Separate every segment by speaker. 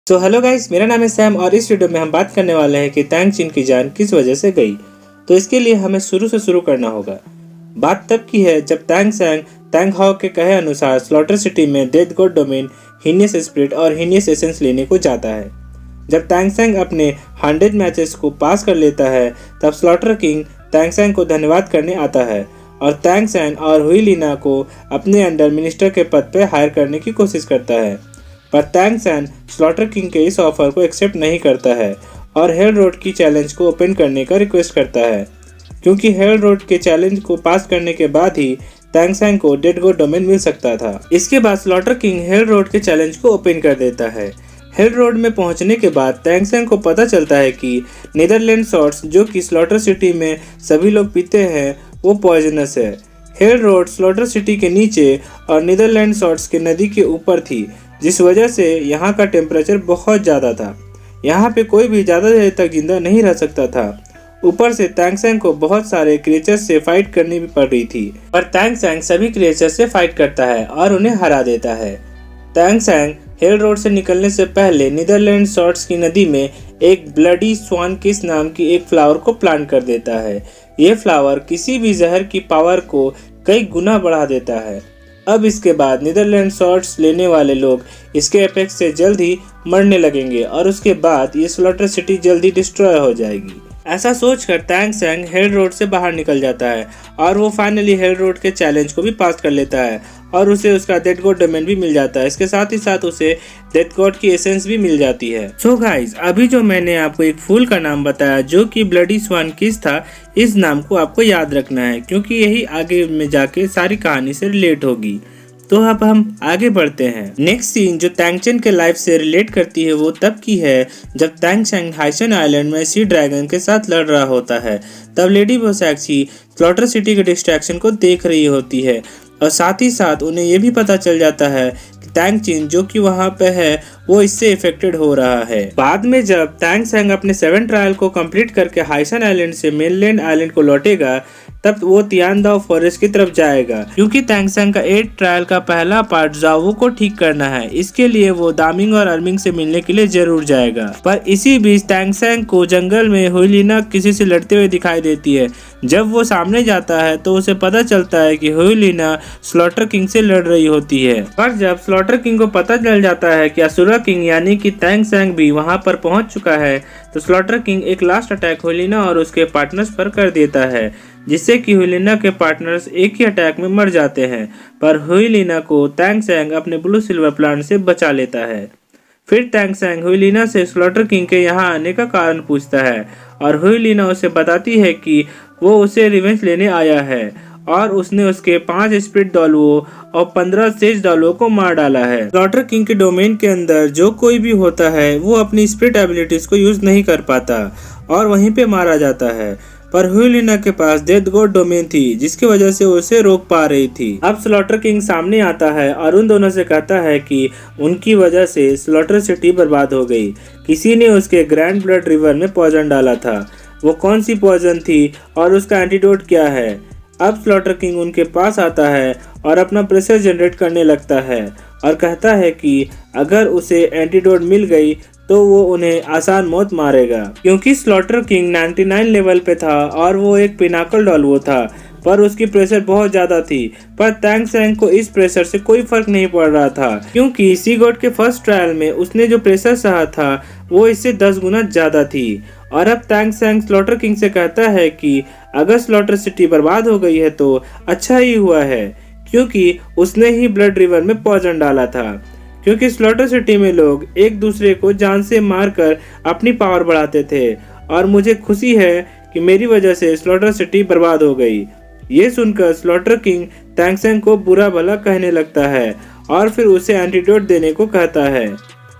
Speaker 1: तो hello guys, मेरा नाम है सैम और इस वीडियो में हम बात करने वाले हैं कि तैंग चिन की जान किस वजह से गई। तो इसके लिए हमें शुरू से शुरू करना होगा। बात तब की है जब तैंग सैंग तैंग हाओ के कहे अनुसार स्लॉटर सिटी में death God domain, heinous spirit और हीनियस एसेंस लेने को जाता है। जब तैंग सैंग अपने 100 मैचेस को पास कर लेता है तब स्लॉटर किंग तैंग सैंग को धन्यवाद करने आता है और तैंग सैंग और हुई लीना को अपने अंडर मिनिस्टर के पद पर हायर करने की कोशिश करता है, पर तैंग सैंग स्लॉटर किंग के इस ऑफर को एक्सेप्ट नहीं करता है और हेल रोड की चैलेंज को ओपन करने का रिक्वेस्ट करता है, क्योंकि हेल रोड के चैलेंज को पास करने के बाद ही तैंग सैंग को डेड गॉड डोमेन मिल सकता था। इसके बाद स्लॉटर किंग हेल रोड के चैलेंज को ओपन कर देता है। हेल रोड में पहुंचने के बाद तैंग सैंग को पता चलता है कि नीदरलैंड शॉट्स जो कि स्लॉटर सिटी में सभी लोग पीते हैं वो पॉइजनस है। हेल रोड स्लॉटर सिटी के नीचे और नीदरलैंड शॉट्स के नदी के ऊपर थी, जिस वजह से यहाँ का टेम्परेचर बहुत ज़्यादा था। यहाँ पे कोई भी ज़्यादा देर तक जिंदा नहीं रह सकता था। ऊपर से तैंग सैंग को बहुत सारे क्रिएचर्स से फाइट करनी भी पड़ रही थी, पर तैंग सैंग सभी क्रिएचर्स से फाइट करता है और उन्हें हरा देता है। तैंग सैंग हेल रोड से निकलने से पहले नीदरलैंड शॉट्स की नदी में एक ब्लडी स्वान किस नाम की एक फ्लावर को प्लांट कर देता है। ये फ्लावर किसी भी जहर की पावर को कई गुना बढ़ा देता है। अब इसके बाद नीदरलैंड शॉट्स लेने वाले लोग इसके इफेक्ट से जल्द ही मरने लगेंगे और उसके बाद ये स्लॉटर सिटी जल्दी डिस्ट्रॉय हो जाएगी। ऐसा सोचकर तैंग सैंग हेल रोड से बाहर निकल जाता है और वो फाइनली हेल रोड के चैलेंज को भी पास कर लेता है और उसे उसका डेथ गॉड डोमेन भी मिल जाता है। इसके साथ ही साथ उसे डेथ गॉड की एसेंस भी मिल जाती है। सो गाइस, अभी जो मैंने आपको एक फूल का नाम बताया जो कि ब्लडी स्वान किस था, इस नाम को आपको याद रखना है क्योंकि यही आगे में जाके सारी कहानी से रिलेट होगी। तो अब हम आगे बढ़ते हैं। नेक्स्ट सीन जो तैंग चिन के लाइफ से रिलेट करती है वो तब की है जब तैंग सैंग हाइसन आइलैंड में सी ड्रैगन के साथ लड़ रहा होता है। तब लेडी बोसैक्सी स्लॉटर सिटी के डिस्ट्रैक्शन को देख रही होती है और साथ ही साथ उन्हें ये भी पता चल जाता है कि तैंग चिन जो कि वहाँ पे है वो इससे इफेक्टेड हो रहा है। बाद में जब तैंग सैंग अपने 7 ट्रायल को कंप्लीट करके हाइसन आइलैंड से मेनलैंड आइलैंड को लौटेगा तब वो तियानदाओ फॉरेस्ट की तरफ जाएगा, क्योंकि तैंग सैंग का 8 ट्रायल का पहला पार्ट जाओ को ठीक करना है। इसके लिए वो दामिंग और अर्मिंग से मिलने के लिए जरूर जाएगा। पर इसी बीच तैंग सैंग को जंगल में हुई लीना किसी से लड़ते हुए दिखाई देती है। जब वो सामने जाता है तो उसे पता चलता है कि हुई लीना स्लॉटर किंग से लड़ रही होती है। पर जब स्लॉटर किंग को पता चल जाता है कि असुरा किंग यानी कि तैंग सैंग भी वहां पर पहुंच चुका है तो स्लॉटर किंग एक लास्ट अटैक हुईलिना और उसके पार्टनर्स पर कर देता है, जिससे कि हुईलिना के पार्टनर्स एक ही अटैक में मर जाते हैं। पर हुईलिना को तैंग सैंग अपने ब्लू सिल्वर प्लांट से बचा लेता है। फिर तैंग सैंग हुईलिना से स्लॉटर किंग के यहाँ आने का कारण पूछता है और हुईलिना उसे बताती है कि वो उसे रिवेंज लेने आया है और उसने उसके 5 स्पिरिट डॉलुओं और 15 सेज डॉलुओं को मार डाला है। स्लॉटर किंग के डोमेन के अंदर जो कोई भी होता है वो अपनी स्पिरिट एबिलिटीज को यूज नहीं कर पाता और वहीं पे मारा जाता है। पर हुईलिना के पास डेथ गॉड डोमेन थी जिसकी वजह से उसे रोक पा रही थी। अब स्लॉटर किंग सामने आता है और उन दोनों से कहता है कि उनकी वजह से स्लॉटर सिटी बर्बाद हो गई। किसी ने उसके ग्रैंड ब्लड रिवर में पॉइजन डाला था। वो कौन सी पॉइजन थी और उसका एंटीडोट क्या है? अब स्लॉटर किंग उनके पास आता है और अपना प्रेशर जनरेट करने लगता है और कहता है कि अगर उसे एंटीडोट मिल गई तो वो उन्हें आसान मौत मारेगा, क्योंकि स्लॉटर किंग 99 लेवल पे था और वो एक पिनाकल डॉलवो था, पर उसकी प्रेशर बहुत ज्यादा थी। पर तैंग सैंग को इस प्रेशर से कोई फर्क नहीं पड़ रहा था, क्योंकि सी गॉड के फर्स्ट ट्रायल में उसने जो प्रेशर सहा था वो इससे 10 गुना ज्यादा थी। और अब तैंग सैंग स्लॉटर किंग से कहता है कि अगर स्लॉटर सिटी बर्बाद हो गई है तो अच्छा ही हुआ है, क्योंकि उसने ही ब्लड रिवर में पॉइजन डाला था। क्योंकि स्लॉटर सिटी में लोग एक दूसरे को जान से मारकर अपनी पावर बढ़ाते थे और मुझे खुशी है कि मेरी वजह से स्लॉटर सिटी बर्बाद हो गई। ये सुनकर स्लॉटर किंग तैंग सैंग को बुरा भला कहने लगता है और फिर उसे एंटीडोट देने को कहता है।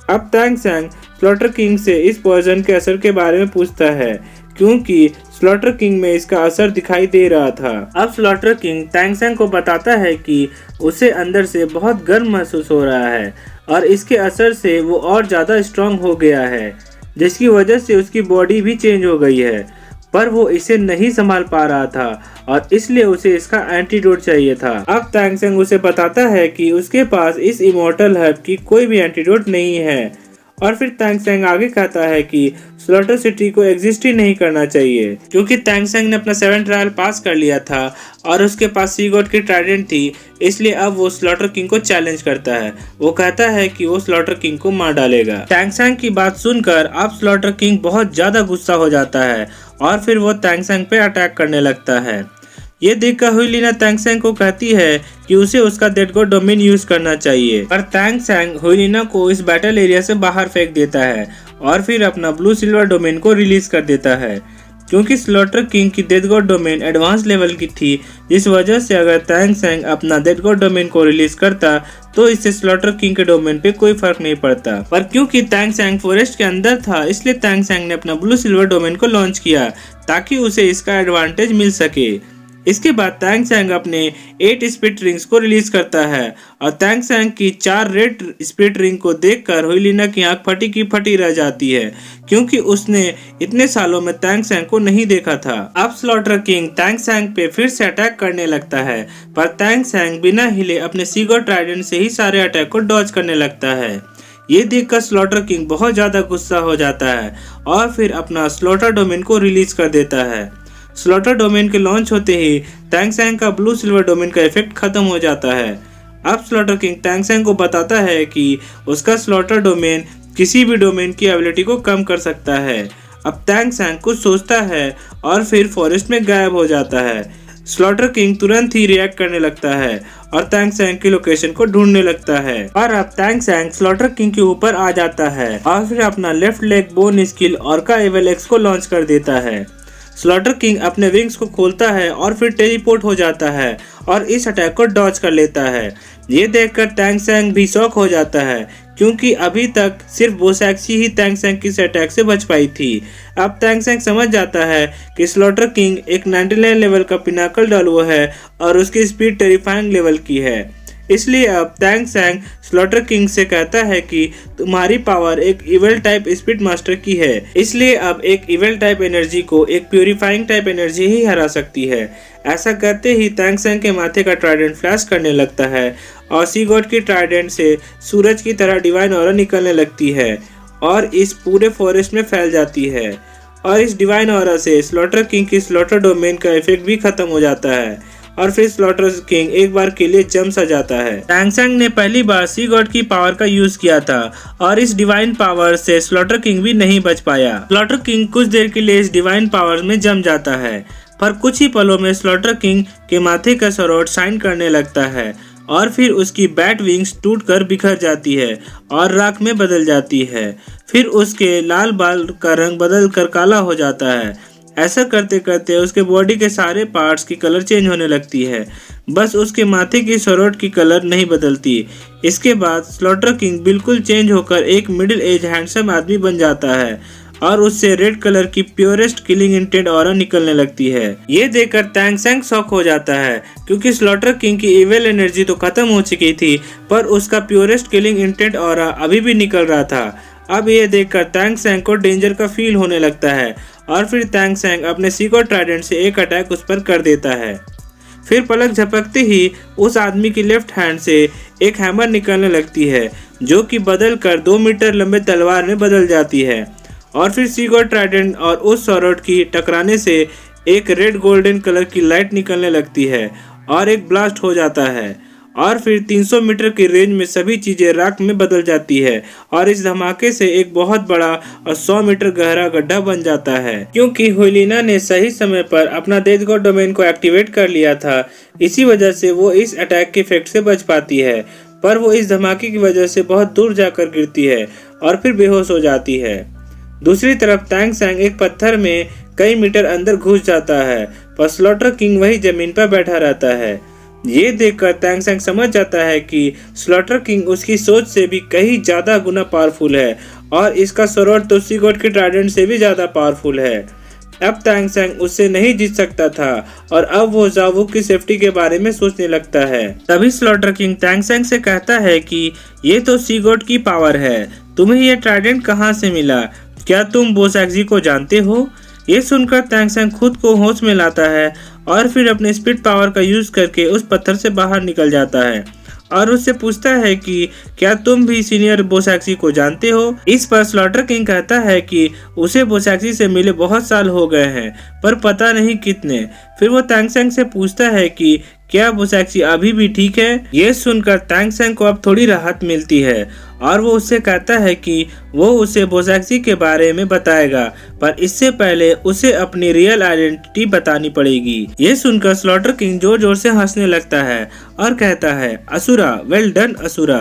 Speaker 1: अब तैंग सैंग स्लॉटर किंग से इस पॉइजन के असर के बारे में पूछता है, क्योंकि स्लॉटर किंग में इसका असर दिखाई दे रहा था। अब स्लॉटर किंग तैंग सैंग को बताता है कि उसे अंदर से बहुत गर्म महसूस हो रहा है और इसके असर से वो और ज्यादा स्ट्रांग हो गया है, जिसकी वजह से उसकी बॉडी भी चेंज हो गई है। पर वो इसे नहीं संभाल पा रहा था और इसलिए उसे इसका एंटीडोट चाहिए था। अब तैंग सैंग उसे बताता है कि उसके पास इस इमॉर्टल हर्ब की कोई भी एंटीडोट नहीं है और फिर तैंग सेंग आगे कहता है कि स्लॉटर सिटी को एग्जिस्ट ही नहीं करना चाहिए, क्योंकि तैंग सेंग ने अपना 7th ट्रायल पास कर लिया था और उसके पास सी गॉड की ट्राइडेंट थी, इसलिए अब वो स्लॉटर किंग को चैलेंज करता है। वो कहता है कि वो स्लॉटर किंग को मार डालेगा। तैंग सेंग की बात सुनकर अब स्लॉटर किंग बहुत ज्यादा गुस्सा हो जाता है और फिर वो तैंग सेंग पे अटैक करने लगता है। ये देखकर हुईलिना तैंग सेंग को कहती है कि उसे उसका डेड गॉड डोमेन यूज करना चाहिए, पर तैंग सेंग हुईलिना को इस बैटल एरिया से बाहर फेंक देता है और फिर अपना ब्लू सिल्वर डोमेन को रिलीज कर देता है, क्योंकि स्लॉटर किंग की dead God domain advance level की थी, जिस वजह से अगर तैंग सेंग अपना डेड गॉड डोमेन को रिलीज करता तो इससे स्लॉटर किंग के डोमेन पे कोई फर्क नहीं पड़ता। पर क्योंकि तैंग सेंग फॉरेस्ट के अंदर था, इसलिए तैंग सेंग ने अपना ब्लू सिल्वर डोमेन को लॉन्च किया ताकि उसे इसका एडवांटेज मिल सके। इसके बाद तैंग सेंग अपने 8 स्पिरिट रिंग्स को रिलीज करता है और तैंग सेंग की 4 रेड स्पिरिट रिंग को देखकर हुईलिना की आंख फटी की फटी रह जाती है, क्योंकि उसने इतने सालों में तैंग सेंग को नहीं देखा था। अब स्लॉटर किंग तैंग सेंग पे फिर से अटैक करने लगता है, पर तैंग सेंग बिना हिले अपने सी गॉड ट्राइडेंट से ही सारे अटैक को डॉज करने लगता है। ये देखकर स्लॉटर किंग बहुत ज्यादा गुस्सा हो जाता है और फिर अपना स्लॉटर डोमेन को रिलीज कर देता है। स्लॉटर डोमेन के लॉन्च होते ही तैंग सेंग का ब्लू सिल्वर डोमेन का इफेक्ट खत्म हो जाता है। अब स्लॉटर किंग तैंग सेंग को बताता है कि उसका स्लॉटर डोमेन किसी भी डोमेन की एबिलिटी को कम कर सकता है। अब तैंग सेंग कुछ सोचता है और फिर फॉरेस्ट में गायब हो जाता है। स्लॉटर किंग तुरंत ही रिएक्ट करने लगता है और तैंग सेंग की लोकेशन को ढूंढने लगता है, और अब तैंग सेंग स्लॉटर किंग के ऊपर आ जाता है और फिर अपना लेफ्ट लेग बोन स्किल ऑर्का एवल एक्स को लॉन्च कर देता है। स्लॉटर किंग अपने विंग्स को खोलता है और फिर टेलीपोर्ट हो जाता है और इस अटैक को डॉज कर लेता है। ये देखकर तैंग सेंग भी शॉक हो जाता है, क्योंकि अभी तक सिर्फ बोसैक्सी ही तैंग सेंग की इस अटैक से बच पाई थी। अब तैंग सेंग समझ जाता है कि स्लॉटर किंग एक 99 लेवल का पिनाकल डालुआ है और उसकी स्पीड टेरिफाइंग लेवल की है। इसलिए अब तैंग सेंग स्लॉटर किंग से कहता है कि तुम्हारी पावर एक इवल टाइप स्पिरिट मास्टर की है, इसलिए अब एक इवल टाइप एनर्जी को एक प्यूरिफाइंग टाइप एनर्जी ही हरा सकती है। ऐसा करते ही तैंग सेंग के माथे का ट्राइडेंट फ्लैश करने लगता है और सी गॉड की ट्राइडेंट से सूरज की तरह डिवाइन ऑरा निकलने लगती है और इस पूरे फॉरेस्ट में फैल जाती है, और इस डिवाइन ऑरा से स्लॉटर किंग की स्लॉटर डोमेन का इफेक्ट भी खत्म हो जाता है और फिर स्लॉटर किंग एक बार के लिए जम सा जाता है। तैंग सेंग ने पहली बार सी गॉड की पावर का यूज किया था और इस डिवाइन पावर से स्लॉटर किंग भी नहीं बच पाया। स्लॉटर किंग कुछ देर के लिए इस डिवाइन पावर में जम जाता है, पर कुछ ही पलों में स्लॉटर किंग के माथे का सरोड शाइन करने लगता है और फिर उसकी बैट विंग्स टूटकर बिखर जाती है और राख में बदल जाती है। फिर उसके लाल बाल का रंग बदल कर काला हो जाता है। ऐसा करते करते उसके बॉडी के सारे पार्ट्स की कलर चेंज होने लगती है, बस उसके माथे की सरोट की कलर नहीं बदलती। इसके बाद स्लॉटर किंग बिल्कुल चेंज होकर एक मिडिल एज हैंडसम आदमी बन जाता है और उससे रेड कलर की प्योरेस्ट किलिंग इंटेंट ऑरा निकलने लगती है। ये देखकर तैंग सेंग शॉक हो जाता है, क्योंकि स्लॉटर किंग की इविल एनर्जी तो खत्म हो चुकी थी, पर उसका प्योरेस्ट किलिंग इंटेंट ऑरा अभी भी निकल रहा था। अब ये देखकर तैंग सेंग को डेंजर का फील होने लगता है और फिर तैंग सेंग अपने सी गॉड ट्राइडेंट से एक अटैक उस पर कर देता है। फिर पलक झपकते ही उस आदमी की लेफ्ट हैंड से एक हैमर निकलने लगती है, जो कि बदल कर 2 मीटर लंबे तलवार में बदल जाती है, और फिर सी गॉड ट्राइडेंट और उस सॉर्ड की टकराने से एक रेड गोल्डन कलर की लाइट निकलने लगती है और एक ब्लास्ट हो जाता है, और फिर 300 मीटर की रेंज में सभी चीजें राख में बदल जाती है और इस धमाके से एक बहुत बड़ा और 100 मीटर गहरा गड्ढा बन जाता है। क्योंकि हुईलिना ने सही समय पर अपना डेथ गॉड डोमेन को एक्टिवेट कर लिया था, इसी वजह से वो इस अटैक के इफेक्ट से बच पाती है, पर वो इस धमाके की वजह से बहुत दूर जाकर गिरती है और फिर बेहोश हो जाती है। दूसरी तरफ तैंग सेंग एक पत्थर में कई मीटर अंदर घुस जाता है, पर स्लॉटर किंग वही जमीन पर बैठा रहता है। ये देखकर तैंग सेंग समझ जाता है कि स्लॉटर किंग उसकी सोच से भी कहीं ज्यादा गुना पावरफुल है और इसका सरोड तो सी गॉड के ट्राइडेंट से भी ज्यादा पावरफुल है। अब तैंग सेंग उससे नहीं जीत सकता था और अब वो जावू की सेफ्टी के बारे में सोचने लगता है। तभी स्लॉटर किंग तैंग सेंग से कहता है कि ये तो सी गॉड की पावर है, तुम्हें ये ट्राइडेंट कहाँ से मिला? क्या तुम बोसैक्सी को जानते हो? ये सुनकर तैंग सेंग खुद को होश में लाता है और फिर अपने स्पिरिट पावर का यूज करके उस पत्थर से बाहर निकल जाता है और उससे पूछता है कि क्या तुम भी सीनियर बोसैक्सी को जानते हो। इस पर स्लॉटर किंग कहता है कि उसे बोसैक्सी से मिले बहुत साल हो गए हैं, पर पता नहीं कितने। फिर वो तांग सेंग से पूछता है कि क्या बोसैक्सी अभी भी ठीक है। ये सुनकर तांग सेंग को अब थोड़ी राहत मिलती है और वो उससे कहता है कि वो उसे बोसैक्सी के बारे में बताएगा, पर इससे पहले उसे अपनी रियल आइडेंटिटी बतानी पड़ेगी। ये सुनकर स्लॉटर किंग जोर जोर से हंसने लगता है और कहता है, असुरा, वेल डन असुरा।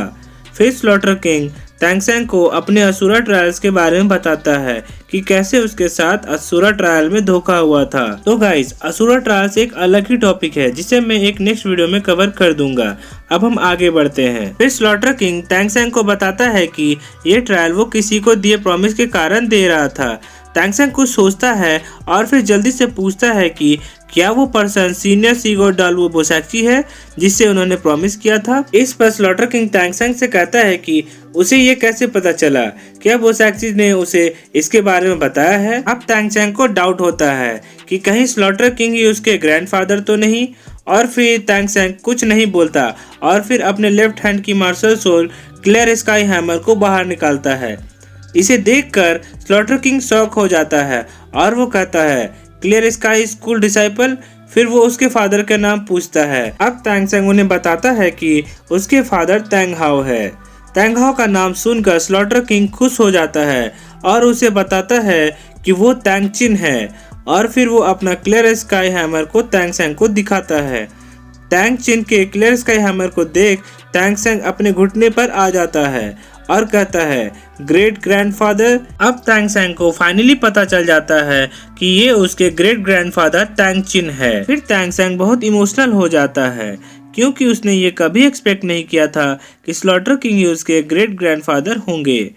Speaker 1: फिर स्लॉटर किंग तांग सेंग को अपने असुरा ट्रायल्स के बारे में बताता है कि कैसे उसके साथ असुरा ट्रायल में धोखा हुआ था। तो गाइस, असुरा ट्रायल्स एक अलग ही टॉपिक है जिसे मैं एक नेक्स्ट वीडियो में कवर कर दूंगा। अब हम आगे बढ़ते हैं। फिर स्लॉटर किंग तांग सेंग को बताता है कि ये ट्रायल वो किसी को दिए प्रॉमिस के कारण दे रहा था। तांग सेंग कुछ सोचता है और फिर जल्दी से पूछता है कि क्या वो पर्सन सीनियर सीगोट डालवो बोसैक्सी है जिससे उन्होंने प्रॉमिस किया था। इस पर स्लॉटर किंग तांग सेंग से कहता है कि उसे ये कैसे पता चला, क्या बोसैक्सी ने उसे इसके बारे में बताया है। अब तांग सेंग को डाउट होता है कि कहीं स्लॉटर किंग ही उसके ग्रैंडफादर तो नहीं। और फिर तांग सेंग कुछ नहीं बोलता और फिर अपने लेफ्ट हैंड की martial soul clear sky hammer को बाहर निकालता है। इसे देखकर स्लॉटर किंग शॉक हो जाता है और वो कहता है, क्लियर स्काई स्कूल डिसाइपल। फिर वो उसके फादर का नाम पूछता है। अब तांग सेंग उन्हें बताता है कि उसके फादर तांग हाओ है। तांग हाओ का नाम सुनकर स्लॉटर किंग खुश हो जाता है और उसे बताता है कि वो तांग चिन है। और फिर वो अपना क्लियर स्काई हैमर को तांग सेंग को दिखाता है। तांग चिन के क्लियर स्काई हैमर को देख तांग सेंग अपने घुटने पर आ जाता है और कहता है, ग्रेट ग्रैंडफादर। अब तांग सेंग को फाइनली पता चल जाता है कि ये उसके ग्रेट ग्रैंडफादर तांग चिन है। फिर तांग सेंग बहुत इमोशनल हो जाता है क्योंकि उसने ये कभी एक्सपेक्ट नहीं किया था कि स्लॉटर किंग ही उसके ग्रेट ग्रैंडफादर होंगे।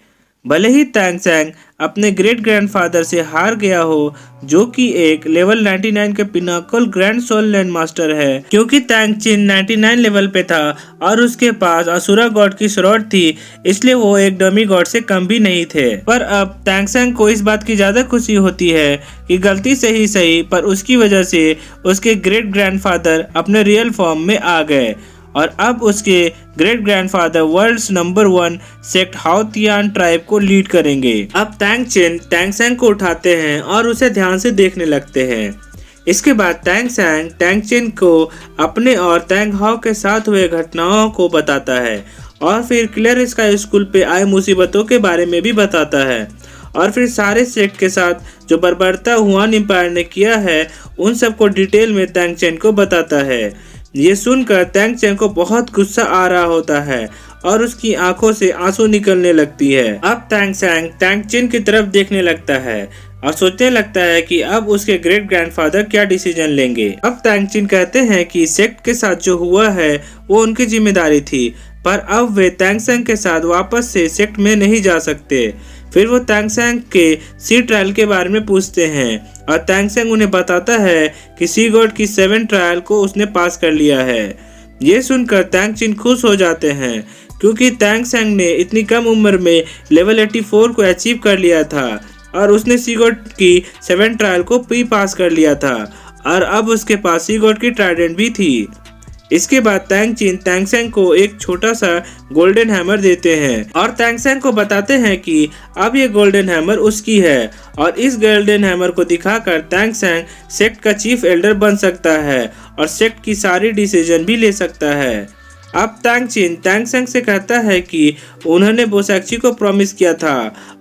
Speaker 1: भले ही तांग सेंग अपने ग्रेट ग्रैंडफादर से हार गया हो, जो कि एक लेवल 99 के pinnacle grand soul land master है, क्योंकि तांग चिन 99 लेवल पे था और उसके पास असुरा गॉड की स्वॉर्ड थी, इसलिए वो एक डमी गॉड से कम भी नहीं थे। पर अब तांग सेंग को इस बात की ज्यादा खुशी होती है कि गलती से ही सही, पर उसकी वजह से उसके ग्रेट ग्रैंडफादर अपने रियल फॉर्म में आ गए और अब उसके great grandfather world's number 1 sect Haotian tribe को लीड करेंगे। अब तांग चिन तांग सेंग को उठाते हैं और उसे ध्यान से देखने लगते हैं। इसके बाद तांग सेंग तांग चिन को अपने और तांग हाओ के साथ हुए घटनाओं को बताता है और फिर क्लियर स्काई स्कूल पे आए मुसीबतों के बारे में भी बताता है और फिर सारे सेक्ट के साथ जो बर्बरता हुआन एम्पायर ने किया है उन सबको डिटेल में तांग चिन को बताता है। ये सुनकर तांग चिन को बहुत गुस्सा आ रहा होता है और उसकी आंखों से आंसू निकलने लगती है। अब तांग सेंग तांग चिन की तरफ देखने लगता है और सोचने लगता है कि अब उसके ग्रेट ग्रैंडफादर क्या डिसीजन लेंगे। अब तांग चिन कहते हैं कि सेक्ट के साथ जो हुआ है वो उनकी जिम्मेदारी थी, पर अब वे तांग सेंग के साथ वापस से सेक्ट में नहीं जा सकते। फिर वो तांग सेंग के सी ट्रायल के बारे में पूछते हैं और तांग सेंग उन्हें बताता है कि सी गॉड की 7 ट्रायल को उसने पास कर लिया है। ये सुनकर तांग चिन खुश हो जाते हैं क्योंकि तांग सेंग ने इतनी कम उम्र में लेवल 84 को अचीव कर लिया था और उसने सी गॉड की 7 ट्रायल को भी पास कर लिया था और अब उसके पास सी गॉड की ट्राइडेंट भी थी। इसके बाद तांग चिन तांग सेंग को एक छोटा सा गोल्डन हैमर देते हैं और तांग सेंग को बताते हैं कि अब ये गोल्डन हैमर उसकी है और इस गोल्डन हैमर को दिखाकर तांग सेंग सेक्ट का चीफ एल्डर बन सकता है और सेक्ट की सारी डिसीजन भी ले सकता है। अब तांग चिन तांग सेंग से कहता है कि उन्होंने बोसैक्सी को प्रॉमिस किया था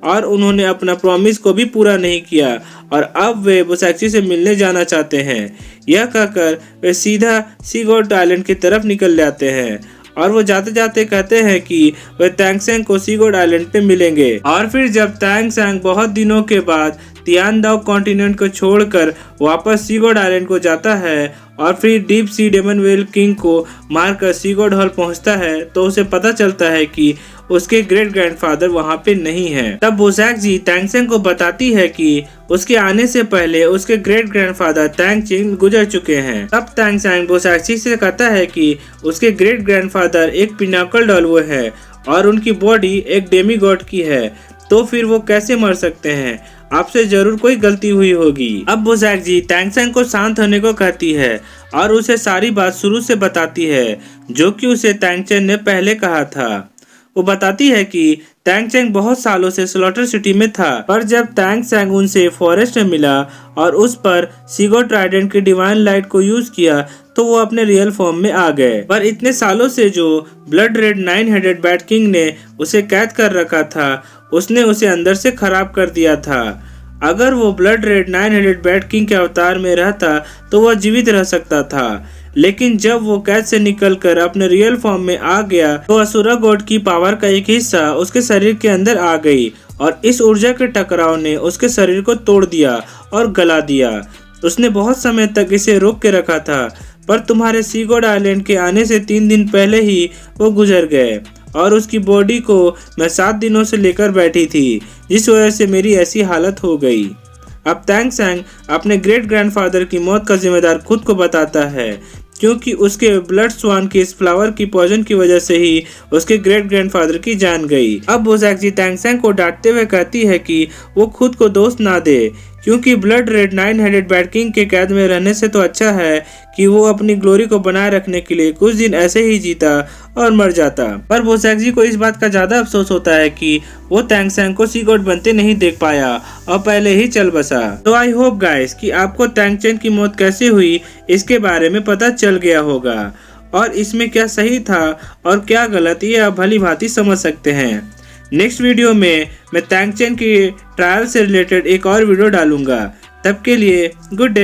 Speaker 1: और उन्होंने अपना प्रॉमिस को भी पूरा नहीं किया और अब वे बोसैक्सी से मिलने जाना चाहते हैं। यह कहकर वे सीधा सी गॉड आइलैंड की तरफ निकल जाते हैं और वो जाते जाते कहते हैं कि वे तांग सेंग को सी गॉड आइलैंड पे मिलेंगे। और फिर जब तांग सेंग बहुत दिनों के बाद तियान दाओ कॉन्टिनेंट को छोड़कर वापस सी गॉड आइलैंड को जाता है और फिर deep sea demon whale king को मारकर सी गॉड हॉल पहुंचता है तो उसे पता चलता है कि उसके ग्रेट ग्रैंडफादर वहां पे नहीं है। तब बोसैक्सी तांग सेंग को बताती है कि उसके आने से पहले उसके ग्रेट ग्रैंडफादर तांग चिन गुजर चुके हैं। तब तांग सेंग बोसैक्सी से कहता है कि उसके ग्रेट ग्रैंडफादर एक पिनाकल डालवो है और उनकी बॉडी एक डेमी गॉड की है, तो फिर वो कैसे मर सकते हैं, आपसे जरूर कोई गलती हुई होगी। अब बोसैक्सी तांग सेंग को शांत होने को कहती है और उसे सारी बात शुरू से बताती है जो कि उसे तैंग चेन ने पहले कहा था। वो बताती है कि तैंग चेंग बहुत सालों से स्लॉटर सिटी में था, पर जब तैंग सैंग उनसे फॉरेस्ट में मिला और उस पर सीगो ट्राइडेंट की डिवाइन लाइट को यूज किया तो वो अपने रियल फॉर्म में आ गए। पर इतने सालों से जो ब्लड रेड 9-हेडेड बैट किंग ने उसे कैद कर रखा था उसने उसे अंदर से खराब कर दिया था। अगर वो ब्लड रेड 9-हेडेड बैट किंग के अवतार में रहता तो वह जीवित रह सकता था, लेकिन जब वो कैद से निकलकर अपने रियल फॉर्म में आ गया तो असुरा गॉड की पावर का एक हिस्सा उसके शरीर के अंदर आ गई और इस ऊर्जा के टकराव ने उसके शरीर को तोड़ दिया और गला दिया। उसने बहुत समय तक इसे रोक के रखा था, पर तुम्हारे सी गॉड आइलैंड के आने से 3 दिन पहले ही वो गुजर गए और उसकी बॉडी को मैं 7 दिनों से लेकर बैठी थी, जिस वजह से मेरी ऐसी हालत हो गई। अब तैंग सैंग अपने ग्रेट ग्रैंडफादर की मौत का जिम्मेदार खुद को बताता है, क्योंकि उसके ब्लड स्वान की इस फ्लावर की पॉइजन की वजह से ही उसके ग्रेट ग्रैंडफादर की जान गई। अब बोजैक्जी तैंग सैंग को डांटते हुए कहती है कि वो खुद को दोष ना दे, क्योंकि ब्लड रेड 9-हेडेड बैट किंग के कैद में रहने से तो अच्छा है कि वो अपनी ग्लोरी को बनाए रखने के लिए कुछ दिन ऐसे ही जीता और मर जाता। पर बोजैक्जी को इस बात का ज्यादा अफसोस होता है कि वो तैंग सैंग को सी गॉड बनते नहीं देख पाया और पहले ही चल बसा। तो आई होप गाइस कि आपको तैंग चेन की मौत कैसे हुई इसके बारे में पता चल गया होगा और इसमें क्या सही था और क्या गलत ये आप भली भांति समझ सकते हैं। नेक्स्ट वीडियो में मैं तैंग चेन की ट्रायल से रिलेटेड एक और वीडियो डालूंगा। तब के लिए गुड डे।